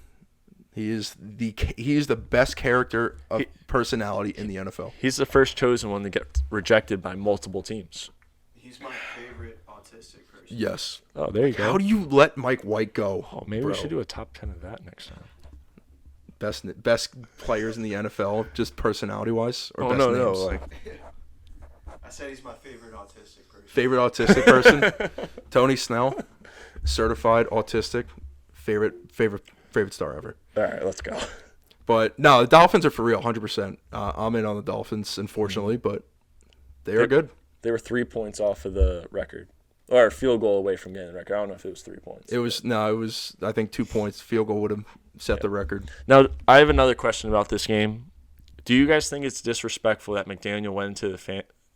He is the best character of personality in the NFL. He's the first chosen one to get rejected by multiple teams. He's my favorite autistic person. Yes. Oh, there you go. How do you let Mike White go? Oh, maybe we should do a top 10 of that next time. Best players in the NFL, just personality-wise? Or no. I said he's my favorite autistic person. Favorite autistic person? Tony Snell, certified autistic, favorite star ever. All right, let's go. But no, the Dolphins are for real, 100%. I'm in on the Dolphins, unfortunately, but they are good. They were 3 points off of the record, or a field goal away from getting the record. I don't know if it was 3 points. It was I think 2 points. Field goal would have set the record. Now, I have another question about this game. Do you guys think it's disrespectful that McDaniel went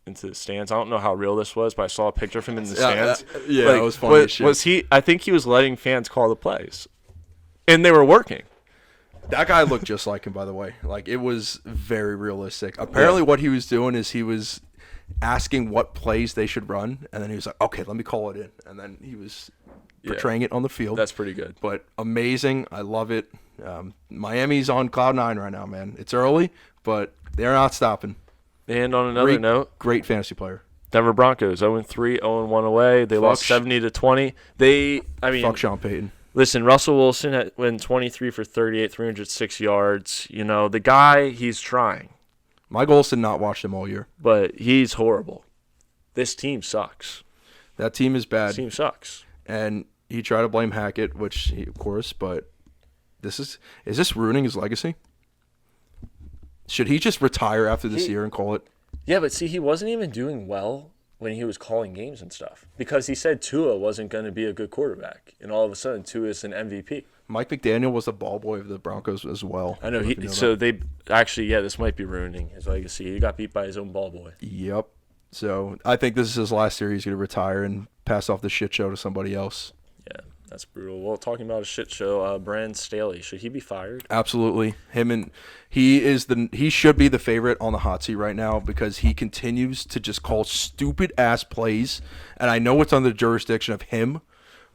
into the stands. I don't know how real this was, but I saw a picture of him in the stands. It was funny as shit. Was he? I think he was letting fans call the plays, and they were working. That guy looked just like him, by the way. Like, it was very realistic. Apparently, what he was doing is he was asking what plays they should run, and then he was like, okay, let me call it in. And then he was portraying it on the field. That's pretty good. But amazing. I love it. Miami's on cloud 9 right now, man. It's early, but they're not stopping. And on another note, great fantasy player. Denver Broncos 0-3, 0-1 away. They lost 70-20. Fuck Sean Payton. Listen, Russell Wilson went 23 for 38, 306 yards. You know, the guy, he's trying. My goal is to not watch them all year. But he's horrible. This team sucks. That team is bad. This team sucks. And he tried to blame Hackett, of course, but is this ruining his legacy? Should he just retire after this year and call it? Yeah, but see, he wasn't even doing well when he was calling games and stuff because he said Tua wasn't going to be a good quarterback, and all of a sudden Tua is an MVP. Mike McDaniel was the ball boy of the Broncos as well. I know. They actually, this might be ruining his legacy. He got beat by his own ball boy. Yep. So I think this is his last year. He's going to retire and pass off the shit show to somebody else. Yeah, that's brutal. Well, talking about a shit show, Brandon Staley, should he be fired? Absolutely. He should be the favorite on the hot seat right now because he continues to just call stupid ass plays, and I know it's under the jurisdiction of him,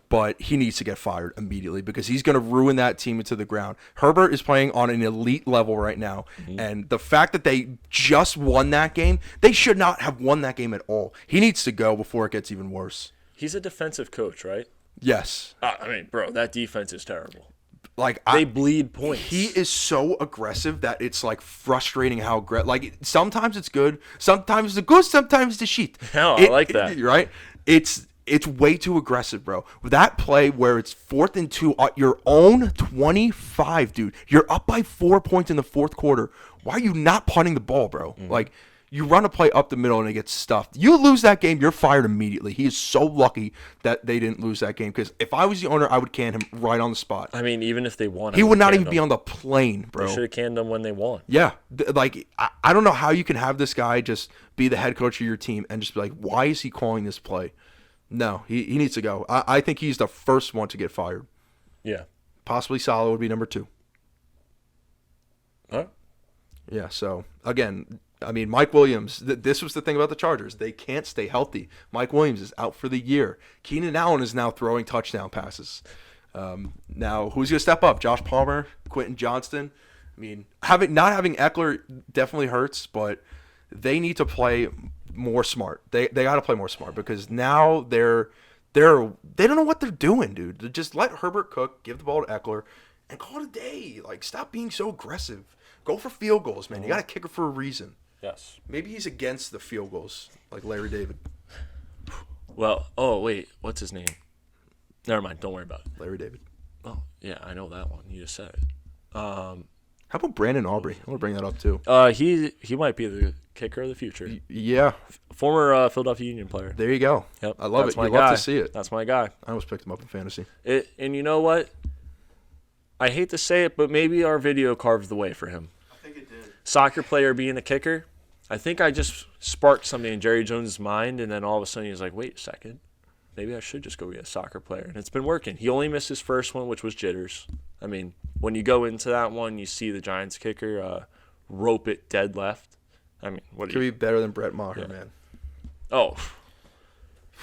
but he needs to get fired immediately because he's going to ruin that team into the ground. Herbert is playing on an elite level right now, and the fact that they just won that game, they should not have won that game at all. He needs to go before it gets even worse. He's a defensive coach, right? Yes. I mean, bro, that defense is terrible. They bleed points. He is so aggressive that it's like frustrating how aggressive. Sometimes it's good, sometimes it's good, sometimes it's shit. Hell, I like that. Right? It's way too aggressive, bro. That play where it's 4th and 2 at your own 25, dude. You're up by 4 points in the fourth quarter. Why are you not punting the ball, bro? Mm-hmm. You run a play up the middle and it gets stuffed. You lose that game, you're fired immediately. He is so lucky that they didn't lose that game because if I was the owner, I would can him right on the spot. I mean, even if they won, he would not even be on the plane, bro. They should have canned him when they won. Yeah. I don't know how you can have this guy just be the head coach of your team and just be like, why is he calling this play? No, he needs to go. I think he's the first one to get fired. Yeah. Possibly Saleh would be number 2. Huh? Yeah, so, again, I mean, Mike Williams, this was the thing about the Chargers. They can't stay healthy. Mike Williams is out for the year. Keenan Allen is now throwing touchdown passes. Now, who's going to step up? Josh Palmer, Quentin Johnston? I mean, not having Eckler definitely hurts, but they need to play more smart. They got to play more smart because now they don't know what they're doing, dude. Just let Herbert cook, give the ball to Eckler, and call it a day. Stop being so aggressive. Go for field goals, man. You got a kicker for a reason. Yes. Maybe he's against the field goals, like Larry David. Well, wait, what's his name? Never mind. Don't worry about it. Larry David. Oh, yeah, I know that one. You just said it. How about Brandon Aubrey? I want to bring that up too. He might be the kicker of the future. Yeah. Former Philadelphia Union player. There you go. Yep. I love it. You love to see it. That's my guy. I almost picked him up in fantasy. And you know what? I hate to say it, but maybe our video carved the way for him. I think it did. Soccer player being a kicker. I think I just sparked something in Jerry Jones' mind, and then all of a sudden he was like, wait a second. Maybe I should just go be a soccer player. And it's been working. He only missed his first one, which was jitters. I mean, when you go into that one, you see the Giants kicker rope it dead left. I mean, what could be better than Brett Maher, man. Oh,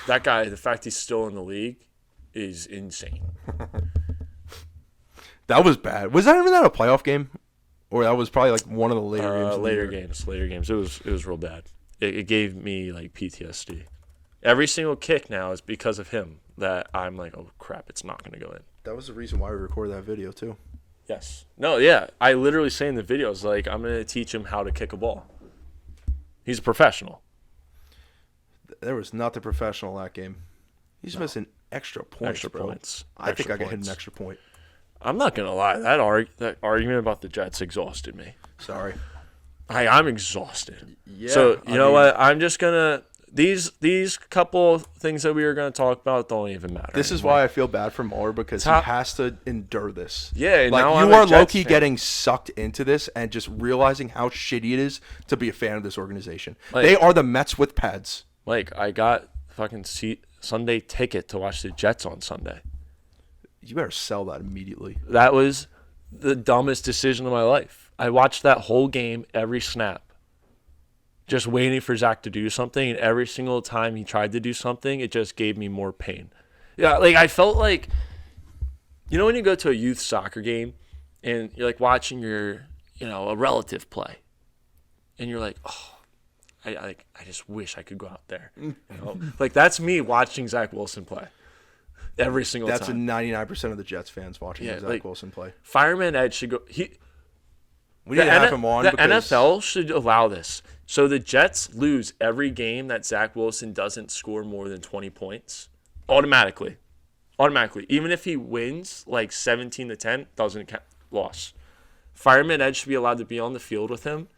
that guy, the fact he's still in the league is insane. That was bad. Was that even a playoff game? Or that was probably one of the later games? Later games. It was real bad. It gave me PTSD. Every single kick now is because of him that I'm like, oh crap, it's not going to go in. That was the reason why we recorded that video too. Yes. No, yeah. I literally say in the videos, I'm going to teach him how to kick a ball. He's a professional. There was nothing professional in that game. He's missing extra points, bro. I think I can hit an extra point. I'm not going to lie. That argument about the Jets exhausted me. Sorry. I'm exhausted. Yeah. So, you know what? I'm just going to these couple things that we were going to talk about don't even matter. This is why I feel bad for Mueller because he has to endure this. Yeah, like now you are low-key getting sucked into this and just realizing how shitty it is to be a fan of this organization. Like, they are the Mets with pads. Like, I got fucking Sunday ticket to watch the Jets on Sunday. You better sell that immediately. That was the dumbest decision of my life. I watched that whole game, every snap, just waiting for Zach to do something, and every single time he tried to do something, it just gave me more pain. Yeah, like I felt like, you know when you go to a youth soccer game and you're like watching your, a relative play, and you're like, oh, I just wish I could go out there. Like that's me watching Zach Wilson play every single time. That's 99% of the Jets fans watching Zach Wilson play. Fireman Ed should go. We need to have him on. The NFL should allow this. So the Jets lose every game that Zach Wilson doesn't score more than 20 points automatically. Even if he wins like 17-10, doesn't count. Loss. Fireman Ed should be allowed to be on the field with him,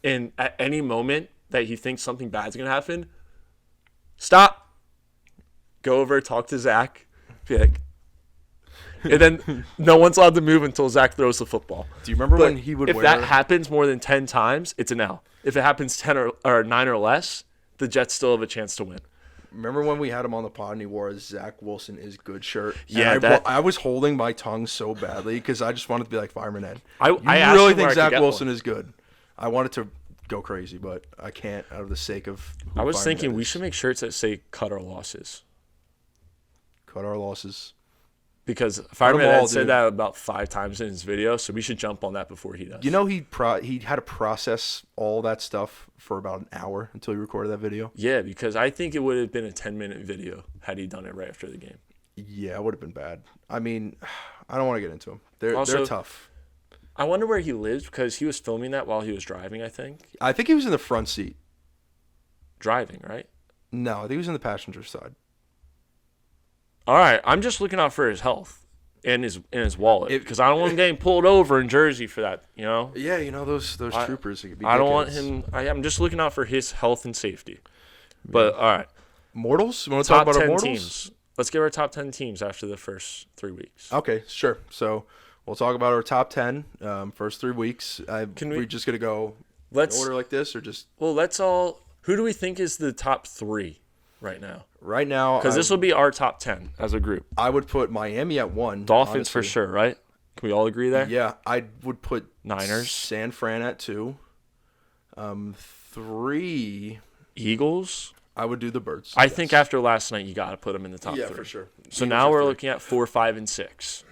and at any moment that he thinks something bad's going to happen, stop. Go over, talk to Zach. Be like, and then no one's allowed to move until Zach throws the football. Do you remember when he would if that happens more than 10 times, it's an L. If it happens 10 or 9 or less, the Jets still have a chance to win. Remember when we had him on the pod and he wore a Zach Wilson is good shirt? Yeah, I was holding my tongue so badly because I just wanted to be like Fireman Ed. I really think Zach Wilson is good. I wanted to go crazy, but I can't out of the sake of I was thinking we should make shirts that say cut our losses. Cut our losses. Because Fireman Ed said that about 5 times in his video, so we should jump on that before he does. You know he had to process all that stuff for about an hour until he recorded that video? Yeah, because I think it would have been a 10-minute video had he done it right after the game. Yeah, it would have been bad. I mean, I don't want to get into them. They're tough. I wonder where he lives because he was filming that while he was driving, I think. I think he was in the front seat. Driving, right? No, I think he was in the passenger side. All right, I'm just looking out for his health and his wallet because I don't want him getting pulled over in Jersey for that, Yeah, those troopers. I don't want him. I'm just looking out for his health and safety. But all right, Mortals. You want to talk about our Mortals? Teams. Let's give our top 10 teams after the first 3 weeks. Okay, sure. So we'll talk about our top 10 first 3 weeks. We're just gonna go in order like this, or just? Well, let's all. Who do we think is the top 3 right now? Right now, because this will be our top 10 as a group. I would put Miami at 1. Dolphins honestly. for sure, right? Can we all agree there? Yeah, I would put Niners, San Fran at 2. 3 Eagles. I would do the Birds. I think after last night, you got to put them in the top 3. Yeah, for sure. So now we're looking at 4, 5, and 6.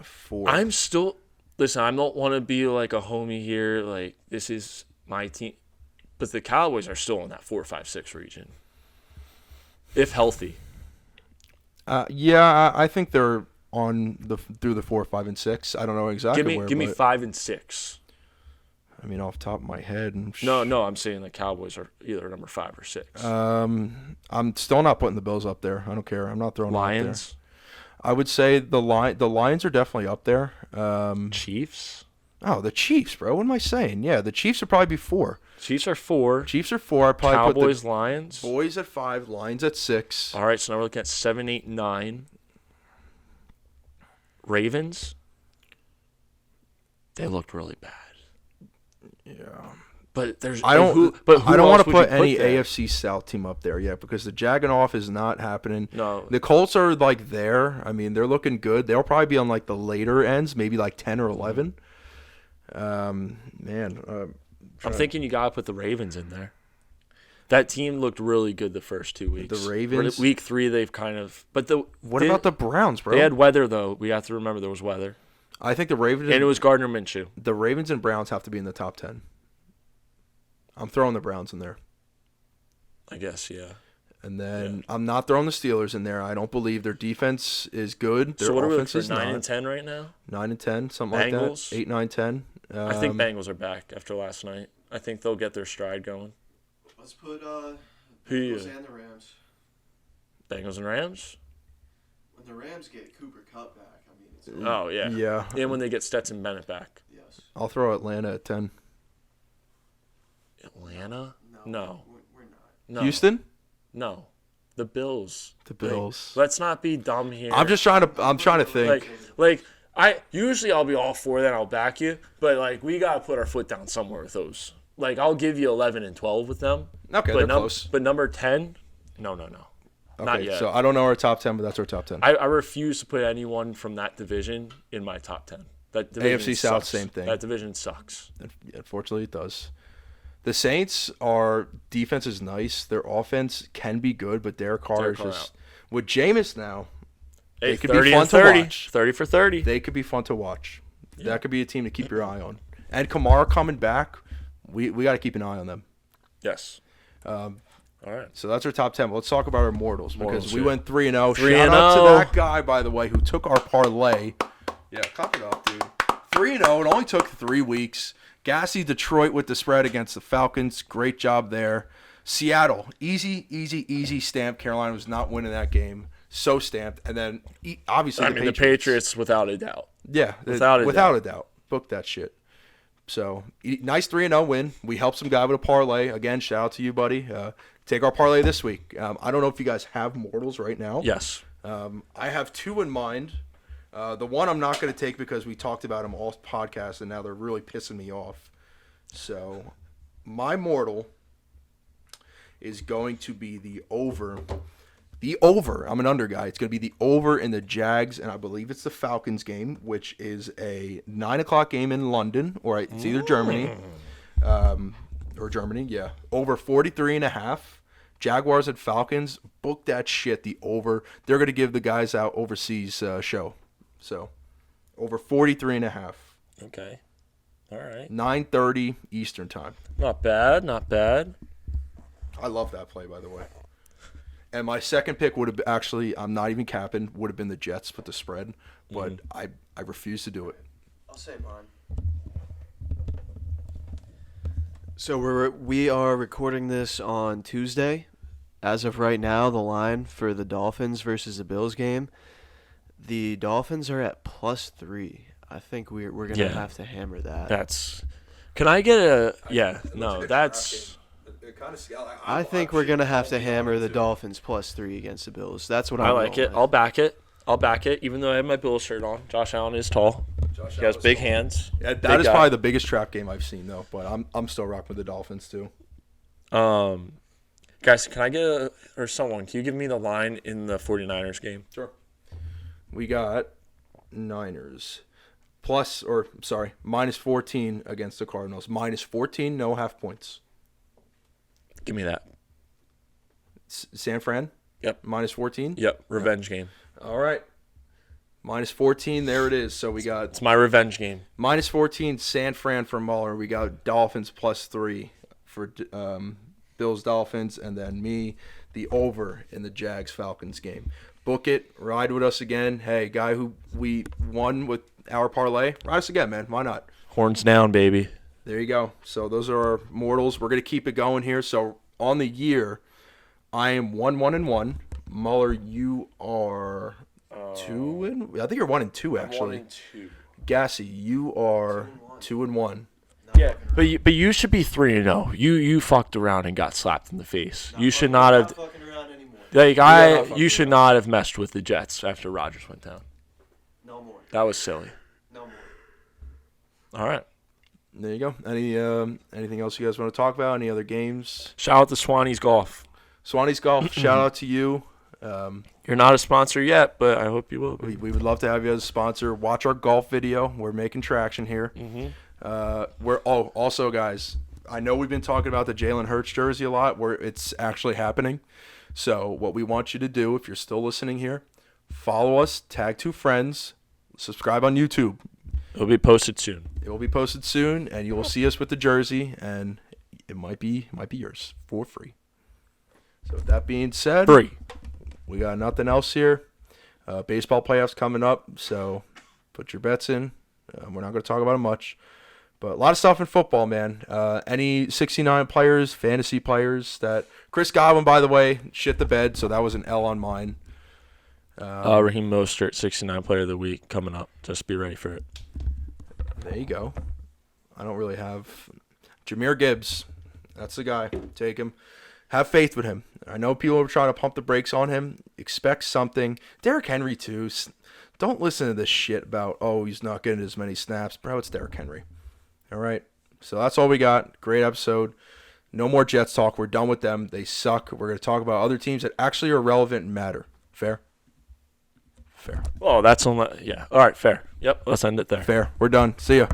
4. I'm still listen. I don't want to be like a homie here. Like this is my team. But the Cowboys are still in that 4, 5, 6 region, if healthy. Yeah, I think they're through the 4, 5, and 6. I don't know exactly Give me 5 and 6. I mean, off the top of my head. No, I'm saying the Cowboys are either number 5 or 6. I'm still not putting the Bills up there. I don't care. I'm not throwing Lions. Them up there. I would say the Lions are definitely up there. Chiefs. Oh, the Chiefs, bro. What am I saying? Yeah, the Chiefs would probably be 4. Chiefs are 4. I'd probably Cowboys, put the Lions. Boys at 5, Lions at 6. All right, so now we're looking at 7, 8, 9. Ravens. They looked really bad. Yeah. But there's I don't want to put any there? AFC South team up there yet because the jagging off is not happening. No. The Colts are like there. I mean, they're looking good. They'll probably be on like the later ends, maybe like 10 or 11. I'm thinking you got to put the Ravens in there. That team looked really good the first 2 weeks. The Ravens? Week 3, they've kind of... What about the Browns, bro? They had weather, though. We have to remember there was weather. I think the Ravens... And it was Gardner Minshew. The Ravens and Browns have to be in the top 10. I'm throwing the Browns in there. I guess, yeah. And then I'm not throwing the Steelers in there. I don't believe their defense is good. Their so what are we offense looking for, is 9 not. and 10 right now? 9 and 10, something Bengals? like that. 8, 9, 10. I think Bengals are back after last night. I think they'll get their stride going. Let's put Bengals and the Rams. Bengals and Rams? When the Rams get Cooper Kupp back, I mean, it's Oh, yeah. Yeah. And when they get Stetson Bennett back. Yes. I'll throw Atlanta at 10. Atlanta? No. We're not. No. Houston? No. The Bills. The Bills. Let's not be dumb here. I'm trying to think. I'll be all for that. I'll back you. But, like, we got to put our foot down somewhere with those. Like, I'll give you 11 and 12 with them. Okay, they're close. But number 10? No. Okay, Not yet. so I don't know our top 10, but that's our top 10. I refuse to put anyone from that division in my top 10. That division AFC South, sucks. same thing. That division sucks. Unfortunately, it does. The Saints, our defense is nice. Their offense can be good, but Derek Carr is just with Jameis now. They could be fun to watch. 30 for 30. They could be fun to watch. Yeah. That could be a team to keep your eye on. And Kamara coming back, we got to keep an eye on them. Yes. All right. So that's our top 10. But let's talk about our mortals because we went 3-0. 3-0. Shout out to that guy, by the way, who took our parlay. Yeah, clap it up, dude. 3-0. It only took 3 weeks. Gassy Detroit with the spread against the Falcons. Great job there. Seattle, easy stamp. Carolina was not winning that game. So stamped. And then, obviously, the Patriots, without a doubt. Yeah, without a doubt. Book that shit. So, nice 3-0 win. We helped some guy with a parlay. Again, shout out to you, buddy. Take our parlay this week. I don't know if you guys have mortals right now. Yes. I have 2 in mind. The one I'm not going to take because we talked about them all podcast, and now they're really pissing me off. So, my mortal is going to be the over. The over. I'm an under guy. It's going to be the over in the Jags, and I believe it's the Falcons game, which is a 9 o'clock game in London, or it's either Germany. Or Germany, yeah. Over 43.5. Jaguars and Falcons. Book that shit, the over. They're going to give the guys out overseas show. So, over 43.5. Okay. All right. 9:30 Eastern time. Not bad. I love that play, by the way. And my second pick would have actually, I'm not even capping, would have been the Jets with the spread. But I refuse to do it. I'll say mine. So we are recording this on Tuesday. As of right now, the line for the Dolphins versus the Bills game, the Dolphins are at +3. I think we're gonna have to hammer that. Can I get a? Yeah. No, that's. I think we're gonna have to hammer the Dolphins +3 against the Bills. That's what I like it. I'll back it. Even though I have my Bills shirt on. Josh Allen is tall. He has big hands. Yeah, that is probably the biggest trap game I've seen, though. But I'm still rocking with the Dolphins too. Guys, can I get can you give me the line in the 49ers game? Sure. We got Niners -14 against the Cardinals. -14, no half points. Give me that. San Fran? Yep. -14? Yep. Revenge game. All right. -14, there it is. So we got... It's my revenge game. -14, San Fran for Muller. We got Dolphins +3 for Bills Dolphins. And then me, the over in the Jags-Falcons game. Book it. Ride with us again. Hey, guy who we won with our parlay, ride us again, man. Why not? Horns down, baby. There you go. So those are our mortals. We're going to keep it going here. So on the year, I am 1-1-1. Muller, you are 2-1. I think you're 1-2 actually. 1-2. Gassy, you are 2-1. Yeah, but you should be 3-0. You fucked around and got slapped in the face. You should not have. Not fucking around anymore. You should not have messed with the Jets after Rodgers went down. No more. That was silly. No more. All right. There you go. Anything else you guys want to talk about? Any other games? Shout out to Swanee's Golf. Swanee's Golf, shout out to you. You're not a sponsor yet, but I hope you will be. We would love to have you as a sponsor. Watch our golf video. We're making traction here. Also, guys, I know we've been talking about the Jalen Hurts jersey a lot, where it's actually happening. So what we want you to do, if you're still listening here, follow us, tag 2 friends, subscribe on YouTube. It'll be posted soon. It will be posted soon, and you will see us with the jersey, and it might be yours for free. So with that being said, free. We got nothing else here. Baseball playoffs coming up, so put your bets in. We're not going to talk about it much, but a lot of stuff in football, man. Any 69 players, fantasy players that Chris Godwin, by the way, shit the bed, so that was an L on mine. Raheem Mostert, 69 player of the week coming up. Just be ready for it. There you go. I don't really have Jahmyr Gibbs. That's the guy. Take him. Have faith with him. I know people are trying to pump the brakes on him. Expect something. Derrick Henry, too. Don't listen to this shit about, he's not getting as many snaps. Bro, it's Derrick Henry. All right? So that's all we got. Great episode. No more Jets talk. We're done with them. They suck. We're going to talk about other teams that actually are relevant and matter. Fair? Fair. Well, that's on the – yeah. All right, fair. Yep, let's end it there. Fair. We're done. See ya.